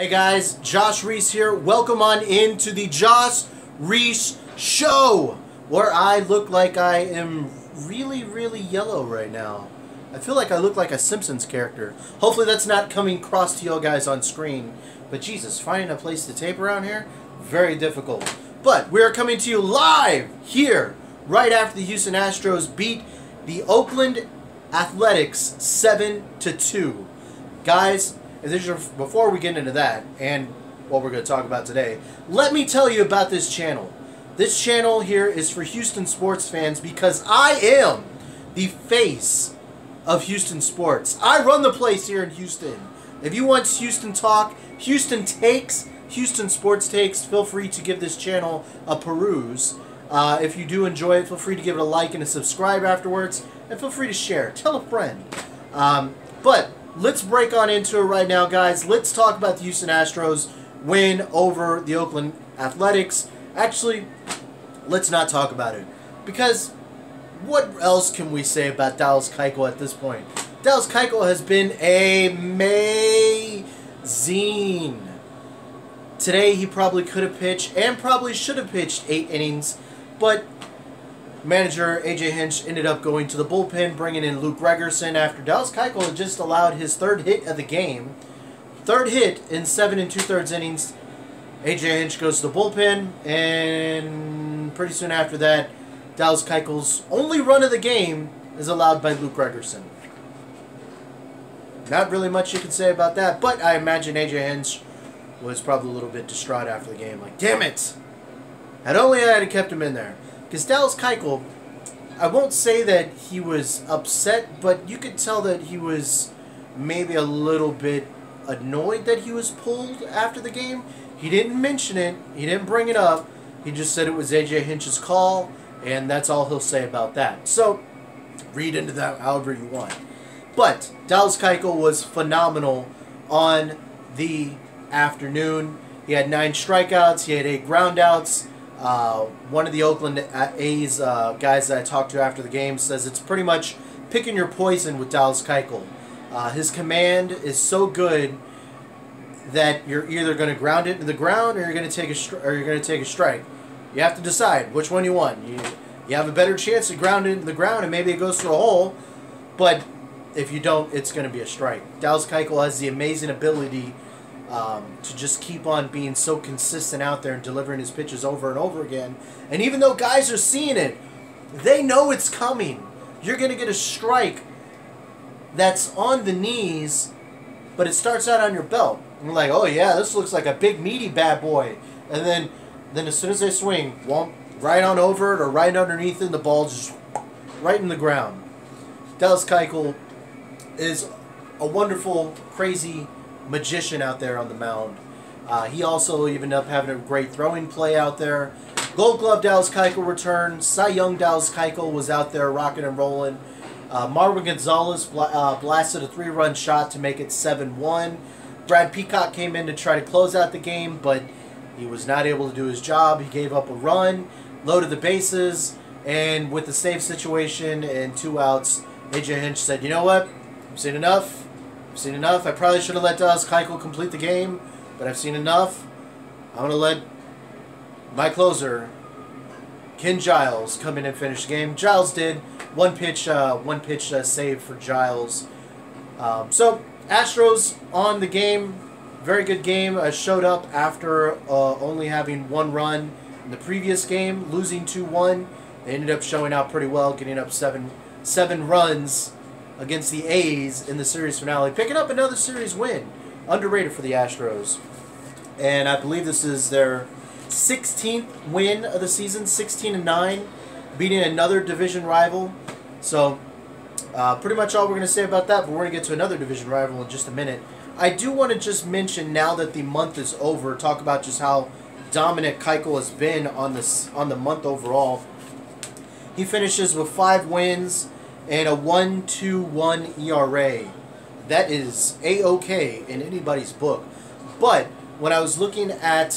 Hey guys, Josh Reese here. Welcome on into the Josh Reese Show, where I look like I am really yellow right now. I feel like I look like a Simpsons character. Hopefully that's not coming across to you guys on screen. But Jesus, finding a place to tape around here, very difficult. But we are coming to you live here, right after the Houston Astros beat the Oakland Athletics 7-2. Guys, before we get into that and what we're going to talk about today, let me tell you about this channel. This channel here is for Houston sports fans because I am the face of Houston sports. I run the place here in Houston. If you want Houston talk, Houston takes, Houston sports takes, feel free to give this channel a peruse. If you do enjoy it, feel free to give it a like and a subscribe afterwards, and feel free to share. Tell a friend. But let's break on into it right now, guys. Let's talk about the Houston Astros win over the Oakland Athletics. Actually, let's not talk about it, because what else can we say about Dallas Keuchel at this point? Dallas Keuchel has been amazing. Today he probably could have pitched and probably should have pitched 8 innings, but manager A.J. Hinch ended up going to the bullpen, bringing in Luke Gregerson after Dallas Keuchel had just allowed his 3rd hit of the game. 3rd hit in 7 2/3 innings. A.J. Hinch goes to the bullpen, and pretty soon after that, Dallas Keuchel's only run of the game is allowed by Luke Gregerson. Not really much you can say about that, but I imagine A.J. Hinch was probably a little bit distraught after the game. Like, damn it! I'd only had kept him in there. Because Dallas Keuchel, I won't say that he was upset, but you could tell that he was maybe a little bit annoyed that he was pulled after the game. He didn't mention it. He didn't bring it up. He just said it was A.J. Hinch's call, and that's all he'll say about that. So, read into that however you want. But Dallas Keuchel was phenomenal on the afternoon. He had 9 strikeouts. He had 8 groundouts. One of the Oakland A's guys that I talked to after the game says it's pretty much picking your poison with Dallas Keuchel. His command is so good that you're either going to ground it into the ground or you're going to take a strike. You have to decide which one you want. You have a better chance to ground it into the ground and maybe it goes through a hole, but if you don't, it's going to be a strike. Dallas Keuchel has the amazing ability to just keep on being so consistent out there and delivering his pitches over and over again. And even though guys are seeing it, they know it's coming. You're going to get a strike that's on the knees, but it starts out on your belt. And you're like, oh yeah, this looks like a big meaty bad boy. And then as soon as they swing, right on over it or right underneath it, the ball just right in the ground. Dallas Keuchel is a wonderful, crazy magician out there on the mound. He also even up having a great throwing play out there. Gold Glove Dallas Keuchel returned. Cy Young Dallas Keuchel was out there rocking and rolling. Marwin Gonzalez blasted a 3-run shot to make it 7-1. Brad Peacock came in to try to close out the game, but he was not able to do his job. He gave up a run, loaded the bases, and with the save situation and 2 outs, A.J. Hinch said, you know what? I've seen enough. I've seen enough. I probably should have let Dallas Keuchel complete the game, but I've seen enough. I'm going to let my closer, Ken Giles, come in and finish the game. Giles did. One pitch save for Giles. So, Astros on the game. Very good game. Showed up after only having 1 run in the previous game, losing 2-1. They ended up showing out pretty well, getting up 7 runs against the A's in the series finale, picking up another series win. Underrated for the Astros. And I believe this is their 16th win of the season, 16-9, beating another division rival. So, pretty much all we're going to say about that, but we're going to get to another division rival in just a minute. I do want to just mention, now that the month is over, talk about just how dominant Keuchel has been on the month overall. He finishes with 5 wins and a 1.21 ERA. That is A-OK in anybody's book. But when I was looking at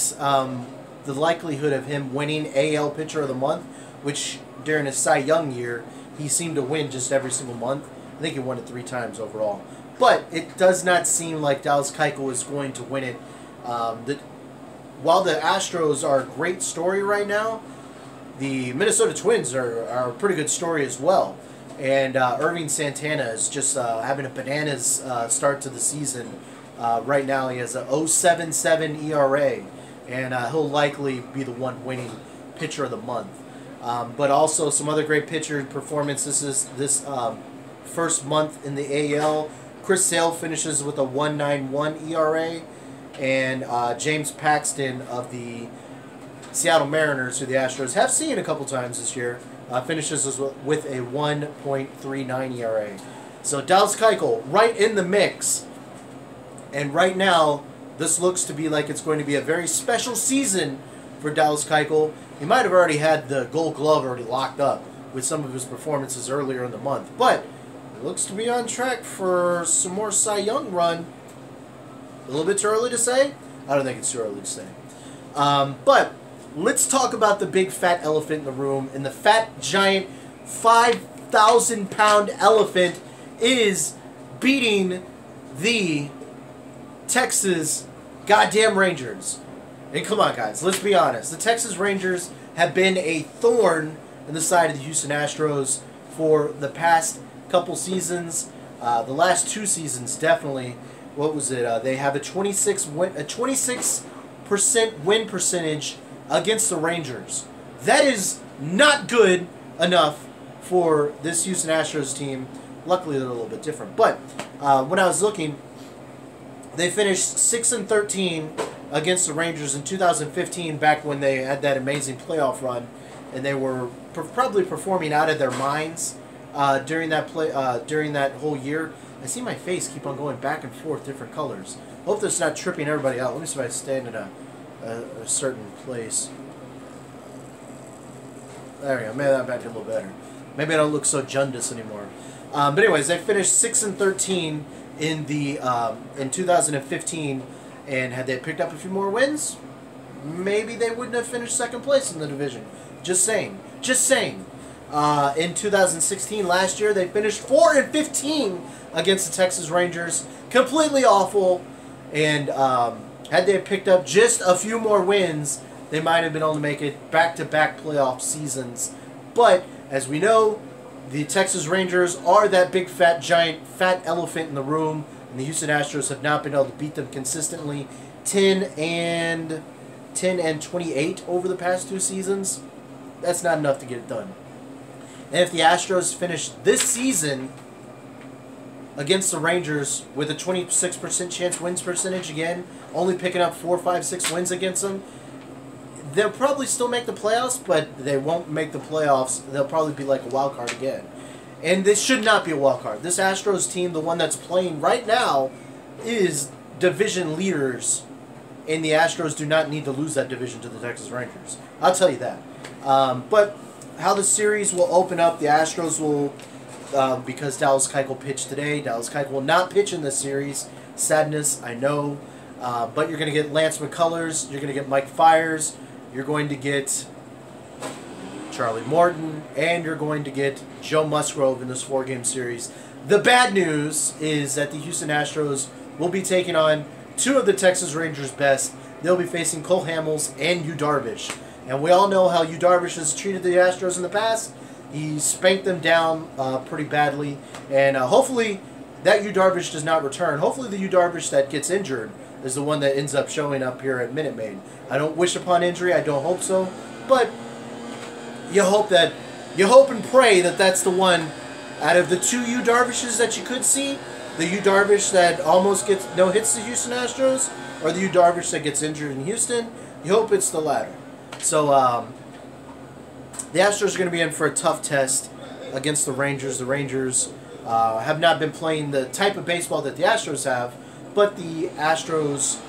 the likelihood of him winning AL Pitcher of the Month, which during his Cy Young year, he seemed to win just every single month. I think he won it 3 times overall. But it does not seem like Dallas Keuchel is going to win it While the Astros are a great story right now, the Minnesota Twins are a pretty good story as well. And Irving Santana is just having a bananas start to the season. Right now he has a 0.77 ERA, and he'll likely be the one winning pitcher of the month. But also some other great pitcher performances this first month in the AL. Chris Sale finishes with a 1.91 ERA, and James Paxton of the Seattle Mariners, who the Astros have seen a couple times this year, finishes with a 1.39 ERA. So Dallas Keuchel right in the mix. And right now, this looks to be like it's going to be a very special season for Dallas Keuchel. He might have already had the Gold Glove already locked up with some of his performances earlier in the month. But it looks to be on track for some more Cy Young run. A little bit too early to say? I don't think it's too early to say. But let's talk about the big fat elephant in the room. And the fat, giant, 5,000-pound elephant is beating the Texas goddamn Rangers. And come on, guys, let's be honest. The Texas Rangers have been a thorn in the side of the Houston Astros for the past couple seasons. The last 2 seasons, definitely. What was it? They have a 26% win percentage against the Rangers. That is not good enough for this Houston Astros team. Luckily, they're a little bit different. But when I was looking, they finished 6-13 against the Rangers in 2015, back when they had that amazing playoff run, and they were probably performing out of their minds during that whole year. I see my face keep on going back and forth, different colors. Hope that's not tripping everybody out. Let me see if I stand in a certain place. There we go. Maybe that might be a little better. Maybe I don't look so jaundiced anymore. But anyways, they finished 6-13 in 2015, and had they picked up a few more wins, maybe they wouldn't have finished second place in the division. Just saying. Just saying. In 2016, last year, they finished 4-15 against the Texas Rangers. Completely awful. And had they picked up just a few more wins, they might have been able to make it back-to-back playoff seasons. But, as we know, the Texas Rangers are that big, fat, giant, fat elephant in the room, and the Houston Astros have not been able to beat them consistently. 10-28 over the past 2 seasons. That's not enough to get it done. And if the Astros finish this season against the Rangers with a 26% chance wins percentage again, only picking up 4, 5, 6 wins against them, they'll probably still make the playoffs, but they won't make the playoffs. They'll probably be like a wild card again. And this should not be a wild card. This Astros team, the one that's playing right now, is division leaders, and the Astros do not need to lose that division to the Texas Rangers. I'll tell you that. But how the series will open up, the Astros will, because Dallas Keuchel pitched today, Dallas Keuchel will not pitch in this series. Sadness, I know. But you're going to get Lance McCullers, you're going to get Mike Fiers, you're going to get Charlie Morton, and you're going to get Joe Musgrove in this 4-game series. The bad news is that the Houston Astros will be taking on 2 of the Texas Rangers' best. They'll be facing Cole Hamels and Yu Darvish. And we all know how Yu Darvish has treated the Astros in the past. He spanked them down pretty badly. And hopefully that Yu Darvish does not return. Hopefully the Yu Darvish that gets injured is the one that ends up showing up here at Minute Maid. I don't wish upon injury. I don't hope so. But you hope and pray that that's the one out of the 2 Yu Darvishes that you could see. The Yu Darvish that almost gets no hits to Houston Astros, or the Yu Darvish that gets injured in Houston. You hope it's the latter. So the Astros are going to be in for a tough test against the Rangers. The Rangers have not been playing the type of baseball that the Astros have, but the Astros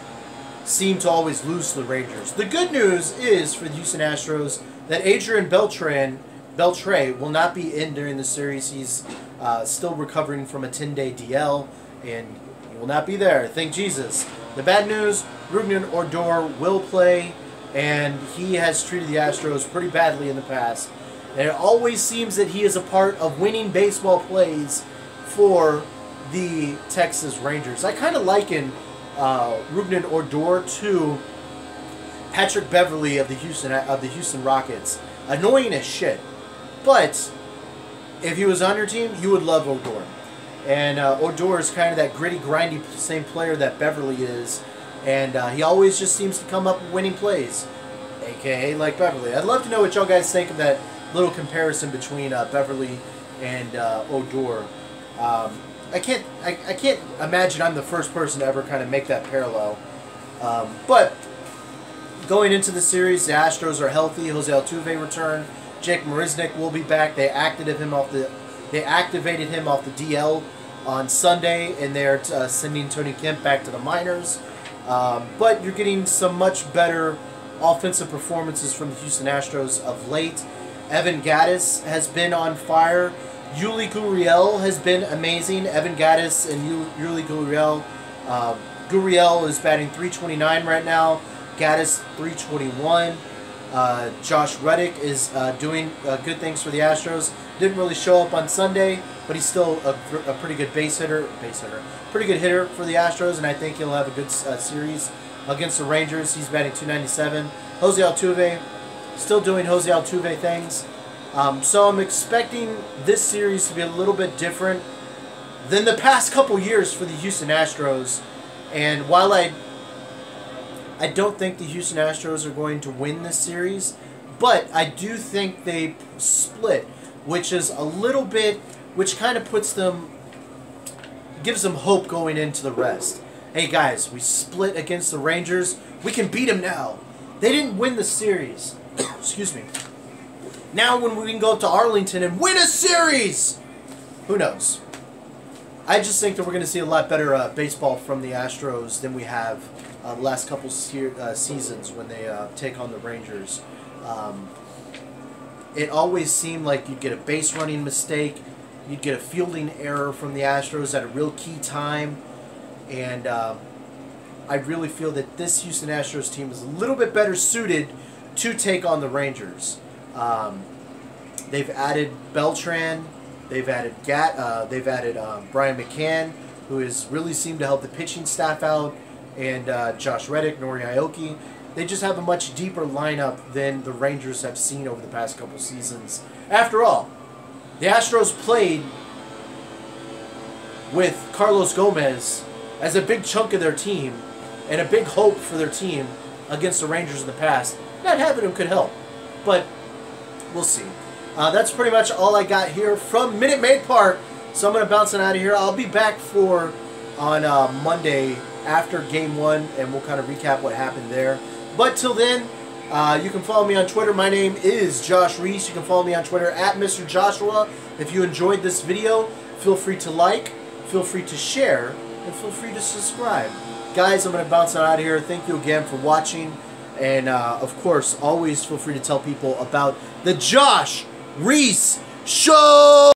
seem to always lose to the Rangers. The good news is for the Houston Astros that Adrian Beltre will not be in during the series. He's still recovering from a 10-day DL, and he will not be there. Thank Jesus. The bad news, Rougned Odor will play, and he has treated the Astros pretty badly in the past. And it always seems that he is a part of winning baseball plays for the Texas Rangers. I kind of liken Rougned Odor to Patrick Beverly of the Houston Rockets. Annoying as shit. But if he was on your team, you would love Odor. And Odor is kind of that gritty, grindy, same player that Beverly is. And he always just seems to come up with winning plays, a.k.a. like Beverly. I'd love to know what y'all guys think of that little comparison between Beverly and Odor. I can't imagine I'm the first person to ever kind of make that parallel. But going into the series, the Astros are healthy. Jose Altuve returned. Jake Marisnick will be back. They activated him off the DL on Sunday, and they're sending Tony Kemp back to the minors. But you're getting some much better offensive performances from the Houston Astros of late. Evan Gattis has been on fire. Yuli Gurriel has been amazing. Evan Gattis and Yuli Gurriel. Gurriel is batting .329 right now. Gattis .321. Josh Reddick is doing good things for the Astros. Didn't really show up on Sunday, but he's still a pretty good pretty good hitter for the Astros, and I think he'll have a good series against the Rangers. He's batting .297. Jose Altuve, still doing Jose Altuve things. So I'm expecting this series to be a little bit different than the past couple years for the Houston Astros. And while I don't think the Houston Astros are going to win this series, but I do think they split, which is a little bit, which kind of gives them hope going into the rest. Hey guys, we split against the Rangers. We can beat them now. They didn't win the series. Excuse me. Now when we can go up to Arlington and win a series, who knows? I just think that we're going to see a lot better baseball from the Astros than we have the last couple seasons when they take on the Rangers. It always seemed like you'd get a base running mistake, you'd get a fielding error from the Astros at a real key time, and I really feel that this Houston Astros team is a little bit better suited to take on the Rangers. They've added Beltran, they've added Brian McCann, who has really seemed to help the pitching staff out, and Josh Reddick, Nori Aoki. They just have a much deeper lineup than the Rangers have seen over the past couple seasons. After all, the Astros played with Carlos Gomez as a big chunk of their team and a big hope for their team against the Rangers in the past. Not having him could help, but we'll see. That's pretty much all I got here from Minute Maid Park, so I'm going to bounce it out of here. I'll be back on Monday after Game 1, and we'll kind of recap what happened there. But till then, you can follow me on Twitter. My name is Josh Reese. You can follow me on Twitter at Mr. Joshua. If you enjoyed this video, feel free to like, feel free to share, and feel free to subscribe. Guys, I'm going to bounce it out of here. Thank you again for watching. And, of course, always feel free to tell people about the Josh Reese Show!